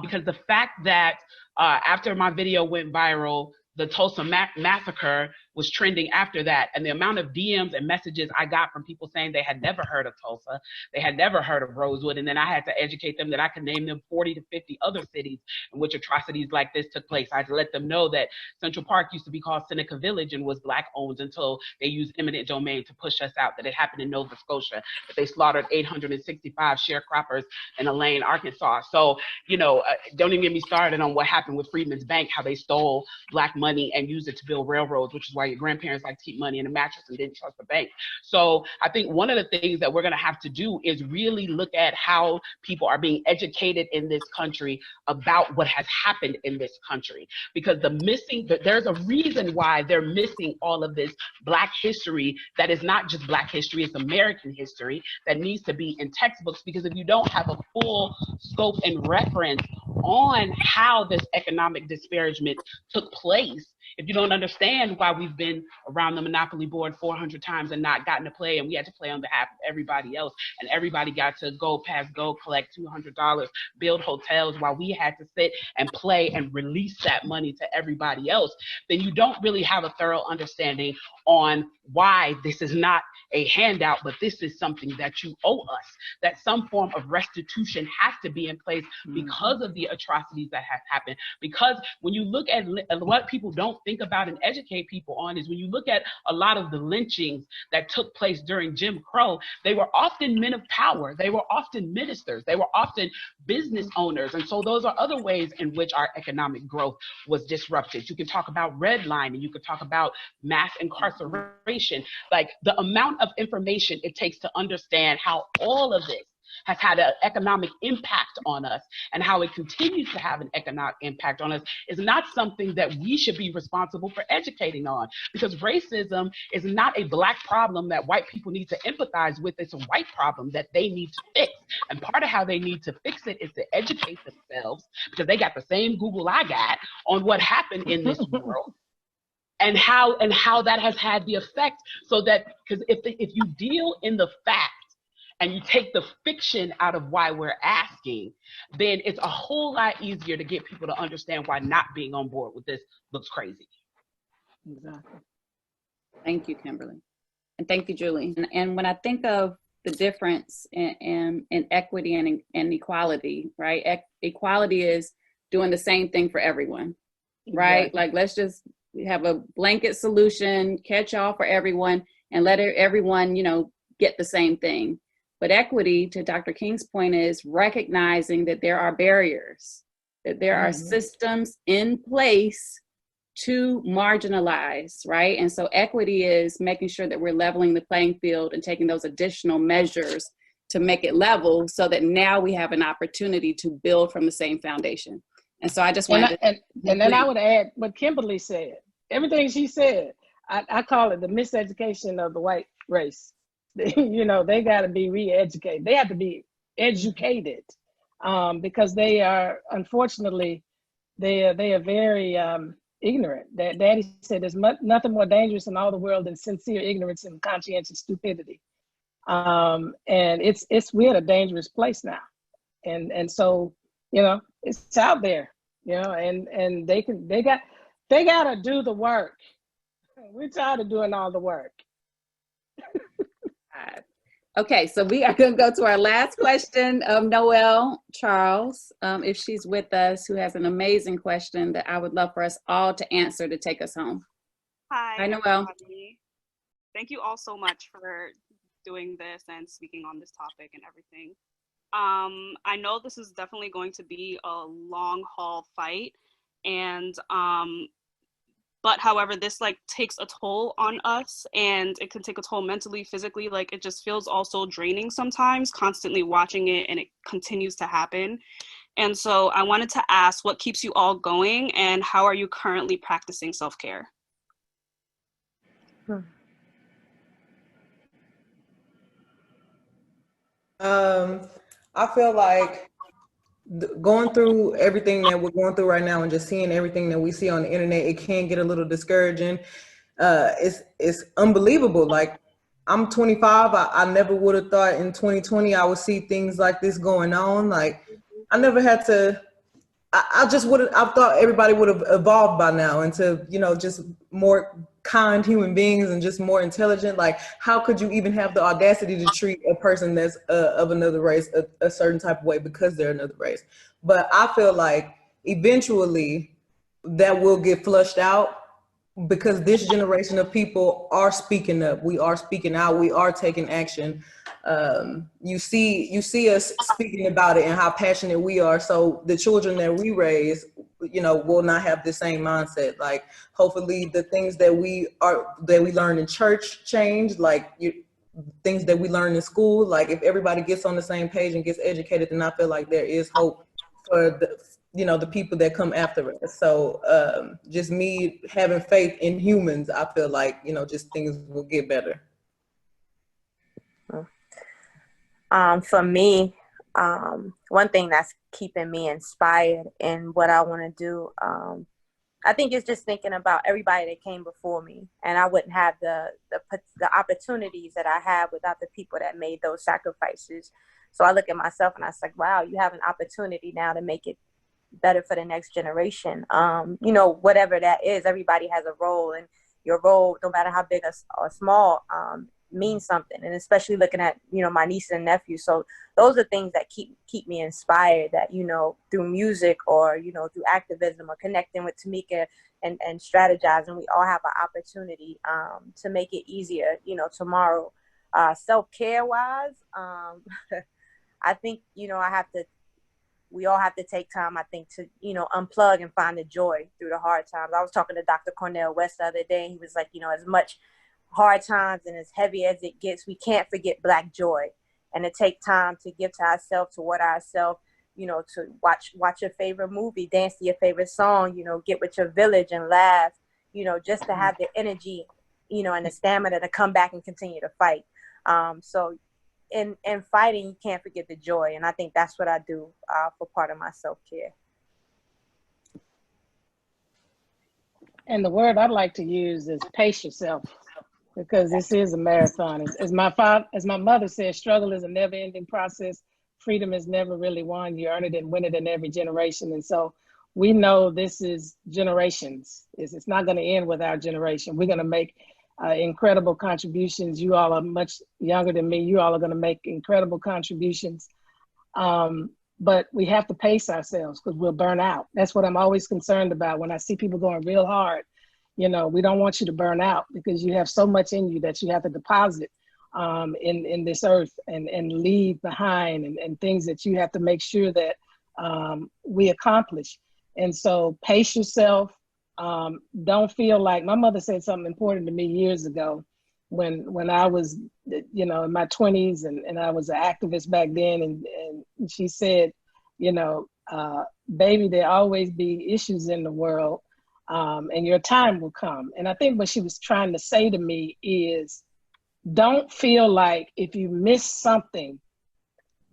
because the fact that after my video went viral, the Tulsa massacre was trending after that. And the amount of DMs and messages I got from people saying they had never heard of Tulsa, they had never heard of Rosewood, and then I had to educate them that I could name them 40 to 50 other cities in which atrocities like this took place. I had to let them know that Central Park used to be called Seneca Village and was Black owned until they used eminent domain to push us out, that it happened in Nova Scotia, that they slaughtered 865 sharecroppers in Elaine, Arkansas. So, don't even get me started on what happened with Freedmen's Bank, how they stole Black money and used it to build railroads, which is why your grandparents like to keep money in a mattress and didn't trust the bank. So I think one of the things that we're going to have to do is really look at how people are being educated in this country about what has happened in this country, because there's a reason why they're missing all of this Black history that is not just Black history, it's American history that needs to be in textbooks, because if you don't have a full scope and reference on how this economic disparagement took place, if you don't understand why we've been around the Monopoly board 400 times and not gotten to play, and we had to play on behalf of everybody else, and everybody got to go past go, collect $200, build hotels while we had to sit and play and release that money to everybody else, then you don't really have a thorough understanding on why this is not a handout, but this is something that you owe us, that some form of restitution has to be in place because of the atrocities that have happened. Because when you look at what people don't think about and educate people on is when you look at a lot of the lynchings that took place during Jim Crow, they were often men of power, they were often ministers, they were often business owners. And so those are other ways in which our economic growth was disrupted. You can talk about redlining, you could talk about mass incarceration, like the amount of information it takes to understand how all of this has had an economic impact on us and how it continues to have an economic impact on us is not something that we should be responsible for educating on, because racism is not a Black problem that white people need to empathize with. It's a white problem that they need to fix. And part of how they need to fix it is to educate themselves, because they got the same Google I got on what happened in this world. And how that has had the effect, so that, because if you deal in the fact and you take the fiction out of why we're asking, then it's a whole lot easier to get people to understand why not being on board with this looks crazy. Exactly. Thank you, Kimberly. And thank you, Julie. And when I think of the difference in equity and equality, right? Equality is doing the same thing for everyone, right? Exactly. Like, let's just have a blanket solution, catch all for everyone, and let everyone, get the same thing. But equity, to Dr. King's point, is recognizing that there are barriers, that there are systems in place to marginalize, right? And so equity is making sure that we're leveling the playing field and taking those additional measures to make it level, so that now we have an opportunity to build from the same foundation. And so I just wanted and then I would add what Kimberly said. Everything she said, I call it the miseducation of the white race. They got to be re-educated. They have to be educated because they are, unfortunately, they are very ignorant. Daddy said there's nothing more dangerous in all the world than sincere ignorance and conscientious stupidity. And we're at a dangerous place now. And so, it's out there, and they got to do the work. We're tired of doing all the work. Okay, so we are going to go to our last question of Noelle Charles, if she's with us, who has an amazing question that I would love for us all to answer to take us home. Hi, Noelle. Everybody. Thank you all so much for doing this and speaking on this topic and everything. I know this is definitely going to be a long haul fight, and but however, this takes a toll on us, and it can take a toll mentally, physically. It just feels also draining sometimes, constantly watching it, and it continues to happen. And so I wanted to ask, what keeps you all going, and how are you currently practicing self-care? I feel like going through everything that we're going through right now and just seeing everything that we see on the internet, it can get a little discouraging. It's unbelievable. Like, I'm 25. I never would have thought in 2020 I would see things like this going on. Like, I never had to. I thought everybody would have evolved by now into just more kind human beings and just more intelligent. Like, how could you even have the audacity to treat a person that's of another race a certain type of way because they're another race? But I feel like eventually that will get flushed out, because this generation of people are speaking up. We are speaking out. We are taking action. You see us speaking about it and how passionate we are. So the children that we raise, will not have the same mindset. Like, hopefully the things that we learn in church change, like things that we learn in school. Like, if everybody gets on the same page and gets educated, then I feel like there is hope for the people that come after us. So just me having faith in humans, I feel like, just things will get better. For me, one thing that's keeping me inspired in what I want to do, I think it's just thinking about everybody that came before me, and I wouldn't have the opportunities that I have without the people that made those sacrifices. So I look at myself and I was like, wow, you have an opportunity now to make it better for the next generation. Whatever that is, everybody has a role, and your role, no matter how big or small, means something. And especially looking at my niece and nephew. So those are things that keep me inspired, that through music or through activism or connecting with Tamika and strategizing, we all have an opportunity to make it easier tomorrow. Self-care wise, I think we all have to take time, I think, to unplug and find the joy through the hard times. I was talking to Dr. Cornell West the other day, and he was like, as much hard times and as heavy as it gets, we can't forget Black joy, and to take time to give to ourselves, toward ourselves, to watch your favorite movie, dance to your favorite song, get with your village and laugh, just to have the energy, and the stamina to come back and continue to fight. So in fighting, you can't forget the joy, and I think that's what I do for part of my self-care. And the word I'd like to use is pace yourself, because this is a marathon. As my mother said, struggle is a never-ending process. Freedom is never really won. You earn it and win it in every generation. And so we know this is generations. It's not going to end with our generation. We're going to make incredible contributions. You all are much younger than me. You all are going to make incredible contributions. But we have to pace ourselves, because we'll burn out. That's what I'm always concerned about when I see people going real hard. We don't want you to burn out, because you have so much in you that you have to deposit in this earth and leave behind, and things that you have to make sure that we accomplish. And so pace yourself. Don't feel like, my mother said something important to me years ago when I was, in my 20s and I was an activist back then. And she said, baby, there always be issues in the world. And your time will come. And I think what she was trying to say to me is, don't feel like if you miss something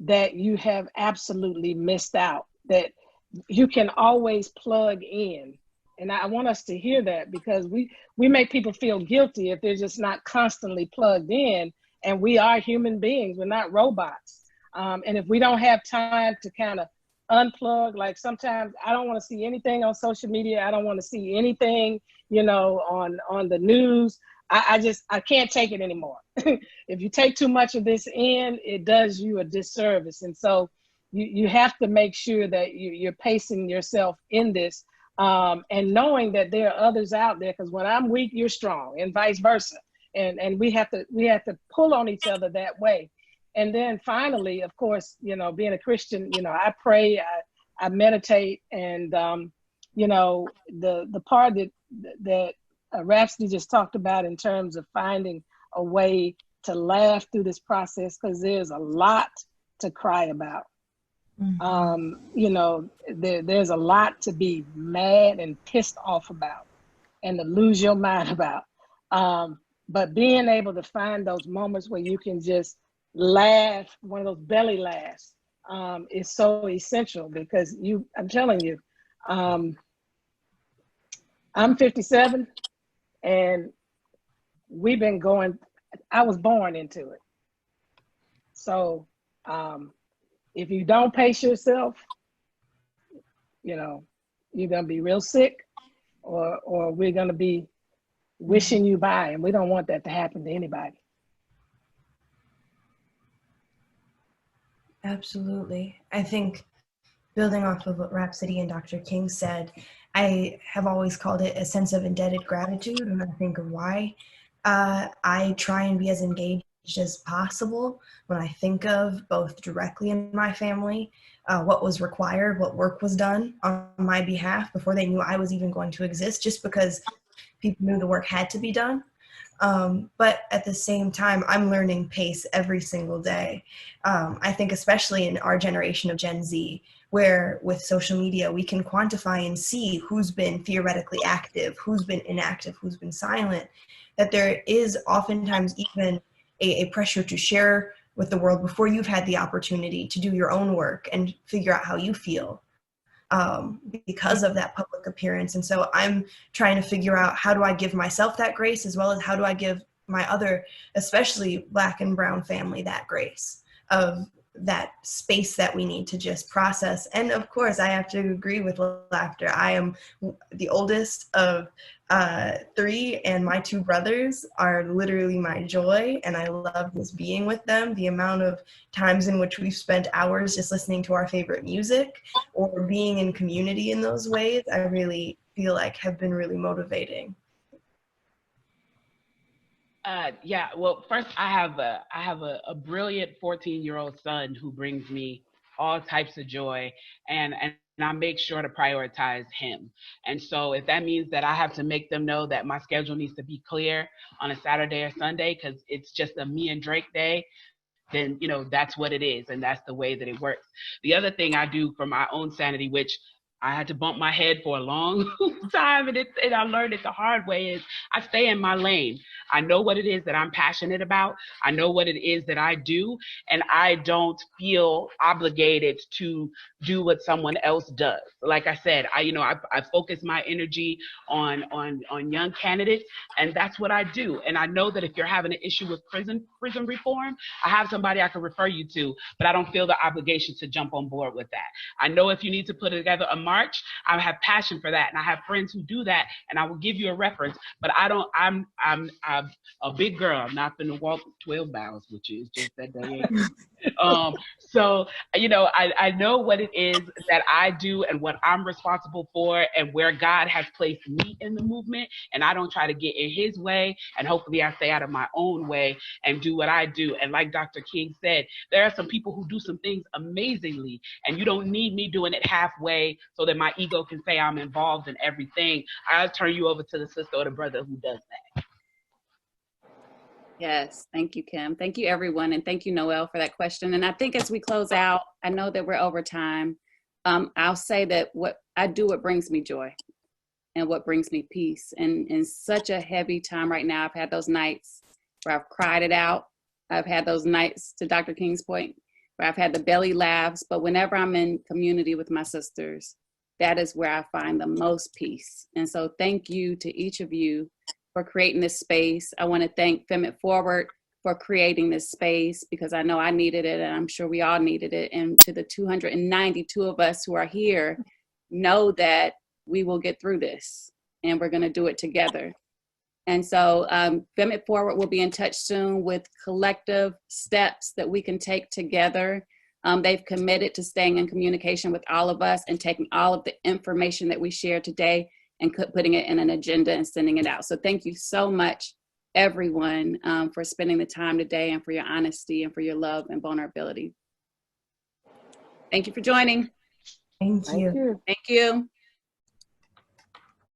that you have absolutely missed out, that you can always plug in. And I want us to hear that, because we make people feel guilty if they're just not constantly plugged in. And we are human beings, we're not robots. And if we don't have time to kind of unplug, like sometimes I don't want to see anything on social media. I don't want to see anything, on the news. I can't take it anymore. If you take too much of this in, it does you a disservice. And so you have to make sure that you're pacing yourself in this, and knowing that there are others out there, because when I'm weak, you're strong, and vice versa. And we have to pull on each other that way. And then finally, of course, being a Christian, I pray, I meditate, and the part that Rapsody just talked about in terms of finding a way to laugh through this process, because there's a lot to cry about. There's a lot to be mad and pissed off about, and to lose your mind about. But being able to find those moments where you can just laugh, one of those belly laughs, is so essential, because I'm telling you, I'm 57, and I was born into it. So if you don't pace yourself, you're gonna be real sick, or we're gonna be wishing you by, and we don't want that to happen to anybody. Absolutely. I think building off of what Rapsody and Dr. King said, I have always called it a sense of indebted gratitude when I think of why. I try and be as engaged as possible when I think of both directly in my family, what was required, what work was done on my behalf before they knew I was even going to exist, just because people knew the work had to be done. But at the same time, I'm learning pace every single day. I think especially in our generation of Gen Z, where with social media, we can quantify and see who's been theoretically active, who's been inactive, who's been silent, that there is oftentimes even a pressure to share with the world before you've had the opportunity to do your own work and figure out how you feel. Because of that public appearance. And so I'm trying to figure out, how do I give myself that grace, as well as how do I give my other, especially Black and brown family, that grace of that space that we need to just process. And of course, I have to agree with Laughter. I am the oldest of 3, and my 2 brothers are literally my joy, and I love just being with them. The amount of times in which we've spent hours just listening to our favorite music or being in community in those ways, I really feel like have been really motivating. Yeah, well, first I have a brilliant 14-year-old son who brings me all types of joy, and I make sure to prioritize him. And so if that means that I have to make them know that my schedule needs to be clear on a Saturday or Sunday because it's just a me and Drake day, then that's what it is, and that's the way that it works. The other thing I do for my own sanity, which I had to bump my head for a long time, and I learned it the hard way, is I stay in my lane. I know what it is that I'm passionate about. I know what it is that I do, and I don't feel obligated to do what someone else does. Like I said, I focus my energy on young candidates, and that's what I do. And I know that if you're having an issue with prison reform, I have somebody I can refer you to, but I don't feel the obligation to jump on board with that. I know if you need to put together a march, I have passion for that, and I have friends who do that, and I will give you a reference. But I'm a big girl. I'm not going to walk 12 miles, which is just that day. So I know what it is that I do and what I'm responsible for, and where God has placed me in the movement, and I don't try to get in his way, and hopefully I stay out of my own way and do what I do. And like Dr. King said, there are some people who do some things amazingly, and you don't need me doing it halfway so that my ego can say I'm involved in everything. I'll turn you over to the sister or the brother who does that. Yes, thank you, Kim. Thank you, everyone, and thank you, Noel, for that question. And I think as we close out, I know that we're over time. I'll say that what I do, what brings me joy and what brings me peace. And in such a heavy time right now, I've had those nights where I've cried it out. I've had those nights, to Dr. King's point, where I've had the belly laughs. But whenever I'm in community with my sisters, that is where I find the most peace. And so thank you to each of you for creating this space. I want to thank Fem It Forward for creating this space, because I know I needed it, and I'm sure we all needed it. And to the 292 of us who are here, know that we will get through this, and we're going to do it together. And so Fem It Forward will be in touch soon with collective steps that we can take together. They've committed to staying in communication with all of us and taking all of the information that we shared today and putting it in an agenda and sending it out. So thank you so much, everyone, for spending the time today, and for your honesty and for your love and vulnerability. Thank you for joining. Thank you. Thank you.